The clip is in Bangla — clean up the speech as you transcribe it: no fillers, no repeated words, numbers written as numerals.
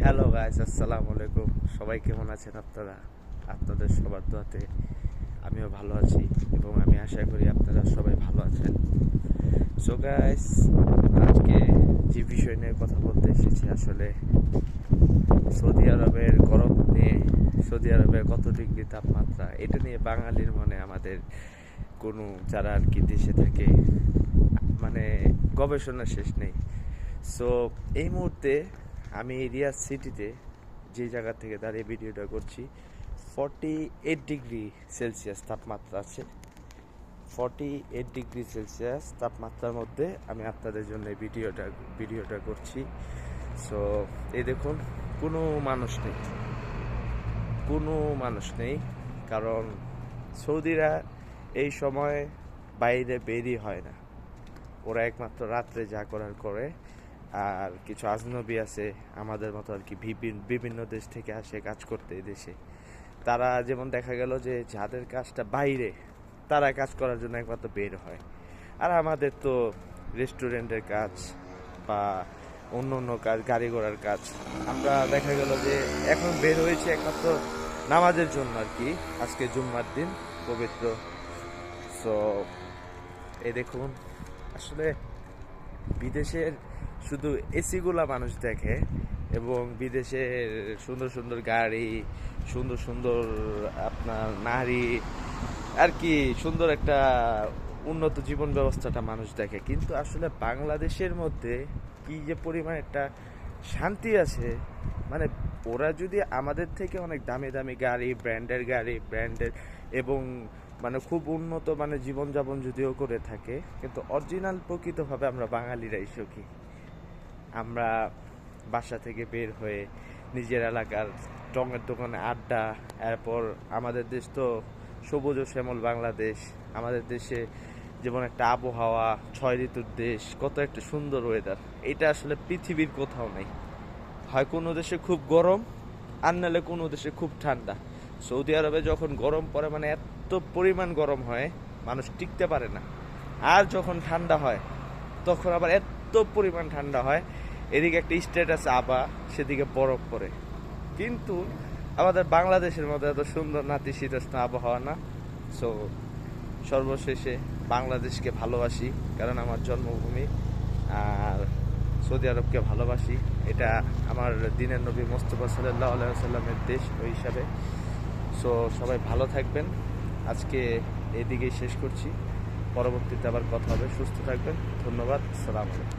হ্যালো গাইস, আসসালামু আলাইকুম। সবাই কেমন আছেন আপনারা? আপনাদের সবার দোয়াতে আমিও ভালো আছি এবং আমি আশা করি আপনারা সবাই ভালো আছেন। সো গাইস, আজকে যে বিষয় নিয়ে কথা বলতে এসেছি, আসলে সৌদি আরবের গরম নিয়ে, সৌদি আরবের কত ডিগ্রি তাপমাত্রা, এটা নিয়ে বাঙালির মনে, আমাদের কোনো যারা আর কি দেশে থাকে, মানে গবেষণা শেষ নেই। সো এই মুহূর্তে আমি রিয়াদ সিটিতে যে জায়গা থেকে দাঁড়িয়ে ভিডিওটা করছি, 48 ডিগ্রি সেলসিয়াস তাপমাত্রা আছে। 48 ডিগ্রি সেলসিয়াস তাপমাত্রার মধ্যে আমি আপনাদের জন্য এই ভিডিওটা করছি। সো এই দেখুন, কোনো মানুষ নেই, কোনো মানুষ নেই, কারণ সৌদিরা এই সময় বাইরে বেরই হয় না। ওরা একমাত্র রাত্রে যা করার করে। আর কিছু আজনবী আছে আমাদের মতো আর কি, বিভিন্ন দেশ থেকে আসে কাজ করতে এই দেশে। তারা যেমন দেখা গেল যে যাদের কাজটা বাইরে, তারা কাজ করার জন্য একমাত্র বের হয়। আর আমাদের তো রেস্টুরেন্টের কাজ বা অন্য অন্য কাজ, গাড়ি ঘোড়ার কাজ, আমরা দেখা গেল যে এখন বের হয়েছে একমাত্র নামাজের জন্য আর কি। আজকে জুম্মার দিন, পবিত্র। সো এই দেখুন, আসলে বিদেশের শুধু এসিগুলা মানুষ দেখে এবং বিদেশের সুন্দর সুন্দর গাড়ি, সুন্দর সুন্দর আপনার নারী আর কি, সুন্দর একটা উন্নত জীবন ব্যবস্থাটা মানুষ দেখে। কিন্তু আসলে বাংলাদেশের মধ্যে কি যে পরিমাণ একটা শান্তি আছে, মানে ওরা যদি আমাদের থেকে অনেক দামি দামি গাড়ি, ব্র্যান্ডের এবং মানে খুব উন্নত মানে জীবনযাপন যদিও করে থাকে, কিন্তু অরিজিনাল প্রকৃতভাবে আমরা বাঙালিরাই সুখী। আমরা বাসা থেকে বের হয়ে নিজের এলাকার টঙের দোকানে আড্ডা, এরপর আমাদের দেশ তো সবুজ ও শ্যামল বাংলাদেশ। আমাদের দেশে যেমন একটা আবহাওয়া, 6 ঋতুর দেশ, কত একটা সুন্দর ওয়েদার, এটা আসলে পৃথিবীর কোথাও নেই। হয় কোনো দেশে খুব গরম, আর নাহলে কোনো দেশে খুব ঠান্ডা। সৌদি আরবে যখন গরম পড়ে, মানে এত পরিমাণ গরম হয় মানুষ টিকতে পারে না। আর যখন ঠান্ডা হয় তখন আবার এত পরিমাণ ঠান্ডা হয়, এদিকে একটা স্টেট আছে আবা, সেদিকে বরফ পড়ে। কিন্তু আমাদের বাংলাদেশের মধ্যে এত সুন্দর নাতিশীতোষ্ণ আবহাওয়া না। সো সর্বশেষে বাংলাদেশকে ভালোবাসি, কারণ আমার জন্মভূমি। আর সৌদি আরবকে ভালোবাসি, এটা আমার দিনের নবী মোস্তফা সাল্লাল্লাহু আলাইহি ওয়াসাল্লামের দেশ ওই হিসাবে। সো সবাই ভালো থাকবেন। আজকে এদিকেই শেষ করছি, পরবর্তীতে আবার কথা হবে। সুস্থ থাকবেন। ধন্যবাদ। আসসালামু আলাইকুম।